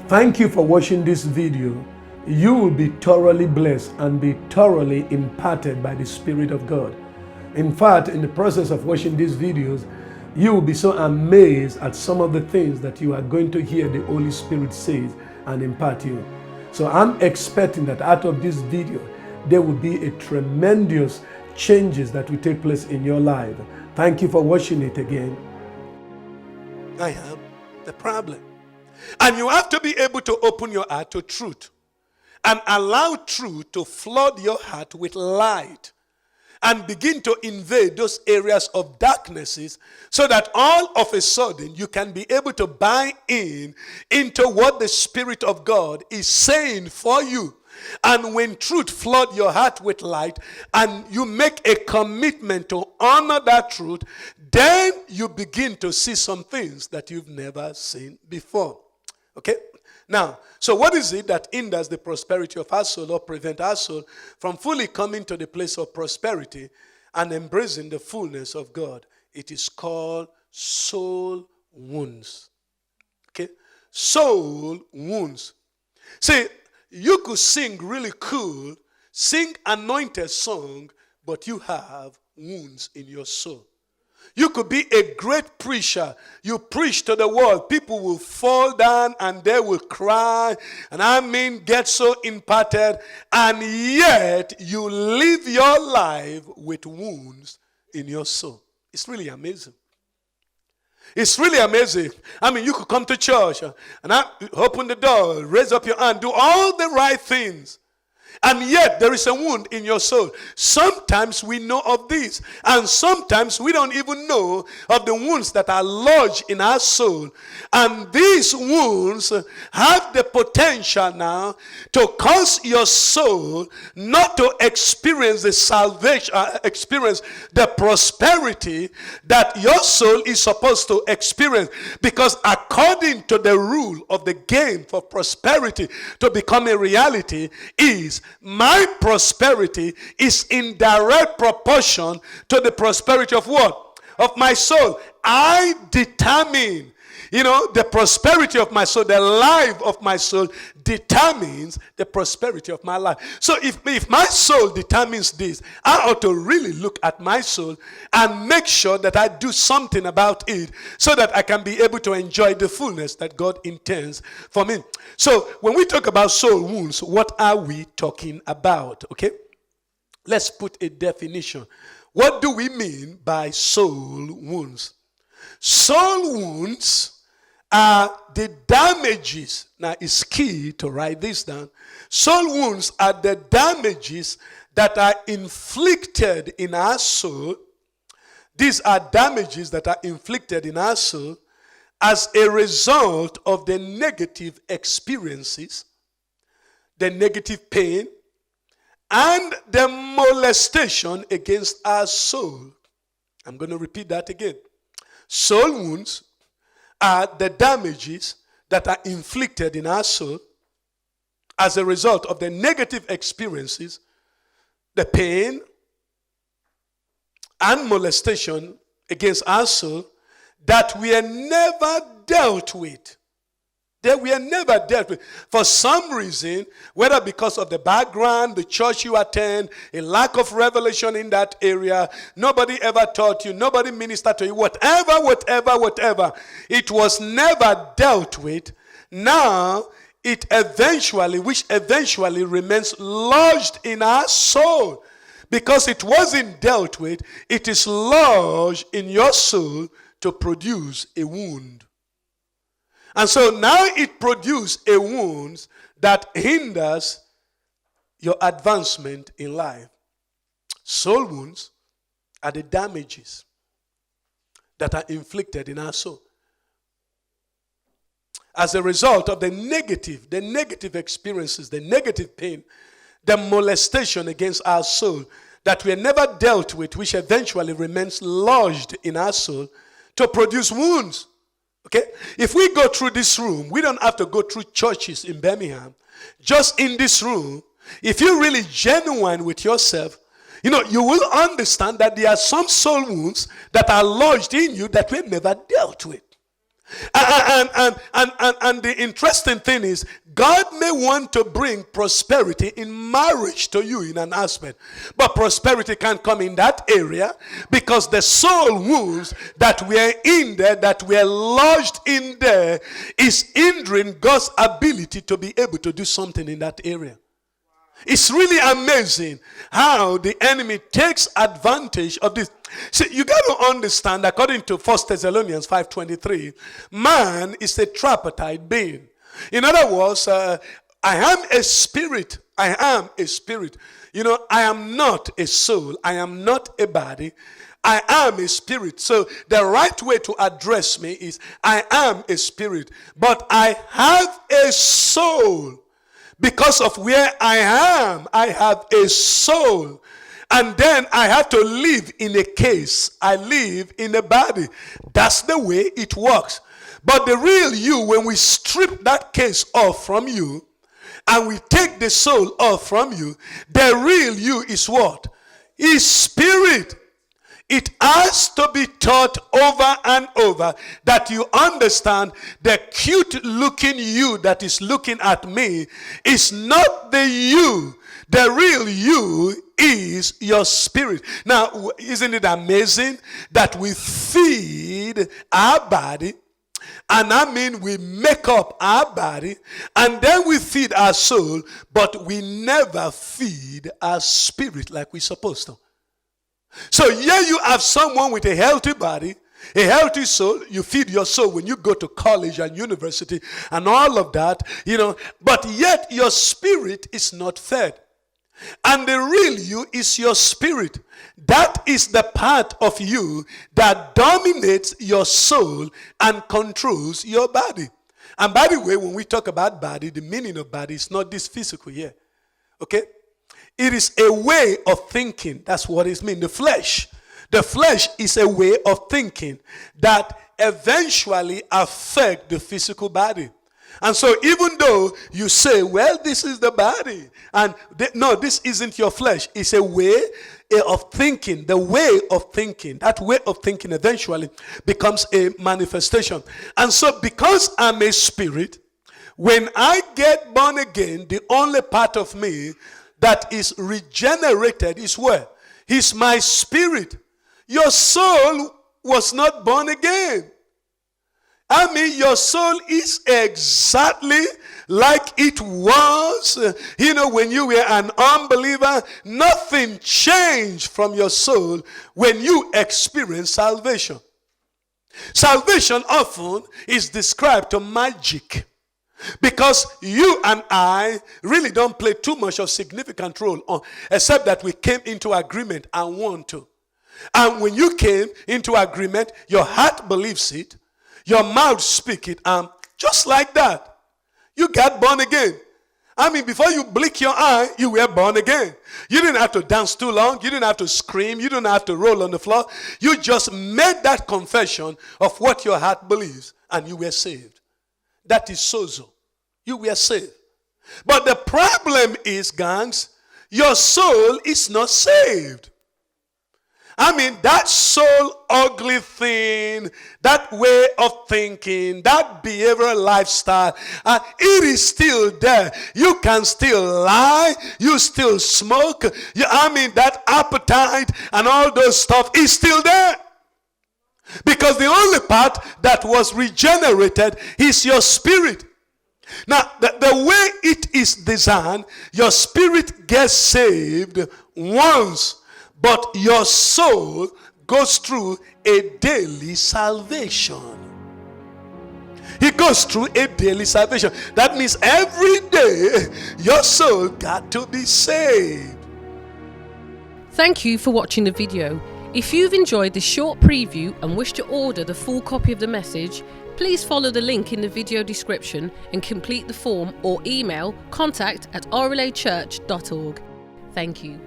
Thank you for watching this video. You will be thoroughly blessed and be thoroughly imparted by the Spirit of God. In fact, in the process of watching these videos, you will be so amazed at some of the things that you are going to hear the Holy Spirit says and impart you. So I'm expecting that out of this video, there will be a tremendous changes that will take place in your life. Thank you for watching it again. I am the problem. And you have to be able to open your heart to truth and allow truth to flood your heart with light and begin to invade those areas of darknesses so that all of a sudden you can be able to buy into what the Spirit of God is saying for you. And when truth flood your heart with light and you make a commitment to honor that truth, then you begin to see some things that you've never seen before. Okay? Now, so what is it that hinders the prosperity of our soul or prevent our soul from fully coming to the place of prosperity and embracing the fullness of God? It is called soul wounds. Okay? Soul wounds. See, you could sing really cool, sing anointed song, but you have wounds in your soul. You could be a great preacher. You preach to the world. People will fall down and they will cry. And I mean, get so imparted. And yet, you live your life with wounds in your soul. It's really amazing. It's really amazing. I mean, you could come to church and open the door, raise up your hand, do all the right things. And yet there is a wound in your soul. Sometimes we know of this, and sometimes we don't even know of the wounds that are lodged in our soul. And these wounds have the potential now to cause your soul not to experience the salvation, experience the prosperity that your soul is supposed to experience. Because according to the rule of the game for prosperity to become a reality is my prosperity is in direct proportion to the prosperity of what? Of my soul. I determine, the prosperity of my soul, the life of my soul determines the prosperity of my life. So if my soul determines this, I ought to really look at my soul and make sure that I do something about it so that I can be able to enjoy the fullness that God intends for me. So when we talk about soul wounds, what are we talking about? Okay? Let's put a definition. What do we mean by soul wounds? Soul wounds are the damages. Now, it's key to write this down. Soul wounds are the damages that are inflicted in our soul. These are damages that are inflicted in our soul as a result of the negative experiences, the negative pain, and the molestation against our soul. I'm going to repeat that again. Soul wounds are the damages that are inflicted in our soul as a result of the negative experiences, the pain, and molestation against our soul that we are never dealt with. That we are never dealt with. For some reason, whether because of the background, the church you attend, a lack of revelation in that area, nobody ever taught you, nobody ministered to you, whatever, it was never dealt with. Now, which eventually remains lodged in our soul. Because it wasn't dealt with, it is lodged in your soul to produce a wound. And so now it produces a wound that hinders your advancement in life. Soul wounds are the damages that are inflicted in our soul as a result of the negative experiences, the negative pain, the molestation against our soul that we never dealt with, which eventually remains lodged in our soul to produce wounds. Okay? If we go through this room, we don't have to go through churches in Birmingham. Just in this room, if you're really genuine with yourself, you will understand that there are some soul wounds that are lodged in you that we never dealt with. And the interesting thing is, God may want to bring prosperity in marriage to you in an aspect, but prosperity can't come in that area because the soul wounds that were in there, that were lodged in there, is hindering God's ability to be able to do something in that area. It's really amazing how the enemy takes advantage of this. See, you got to understand, according to 1 Thessalonians 5:23, man is a tripartite being. In other words, I am a spirit. I am a spirit. You know, I am not a soul. I am not a body. I am a spirit. So the right way to address me is, I am a spirit, but I have a soul. Because of where I am, I have a soul. And then I have to live in a case. I live in a body. That's the way it works. But the real you, when we strip that case off from you, and we take the soul off from you, the real you is what? Is spirit. It has to be taught over and over that you understand the cute looking you that is looking at me is not the you. The real you is your spirit. Now, isn't it amazing that we feed our body? And I mean, we make up our body and then we feed our soul, but we never feed our spirit like we're supposed to. So here you have someone with a healthy body, a healthy soul. You feed your soul when you go to college and university and all of that, you know, but yet your spirit is not fed. And the real you is your spirit. That is the part of you that dominates your soul and controls your body. And by the way, when we talk about body, the meaning of body is not this physical here. Okay? It is a way of thinking. That's what it means. The flesh. The flesh is a way of thinking that eventually affect the physical body. And so even though you say, well, this is the body, and no, this isn't your flesh. It's a way of thinking. The way of thinking. That way of thinking eventually becomes a manifestation. And so because I'm a spirit, when I get born again, the only part of me that is regenerated is where? Is my spirit. Your soul was not born again. I mean, your soul is exactly like it was, when you were an unbeliever. Nothing changed from your soul when you experience salvation. Salvation often is described to magic. Because you and I really don't play too much of significant role except that we came into agreement and want to. And when you came into agreement, your heart believes it, your mouth speaks it, and just like that, you got born again. I mean, before you blink your eye, you were born again. You didn't have to dance too long. You didn't have to scream. You didn't have to roll on the floor. You just made that confession of what your heart believes, and you were saved. That is sozo. You were saved. But the problem is, gangs, your soul is not saved. I mean, that soul ugly thing, that way of thinking, that behavioral lifestyle, it is still there. You can still lie. You still smoke. That appetite and all those stuff is still there. Because the only part that was regenerated is your spirit. Now, the way it is designed, your spirit gets saved once, but your soul goes through a daily salvation. It goes through a daily salvation. That means every day your soul got to be saved. Thank you for watching the video. If you've enjoyed this short preview and wish to order the full copy of the message, please follow the link in the video description and complete the form or email contact@rlachurch.org. Thank you.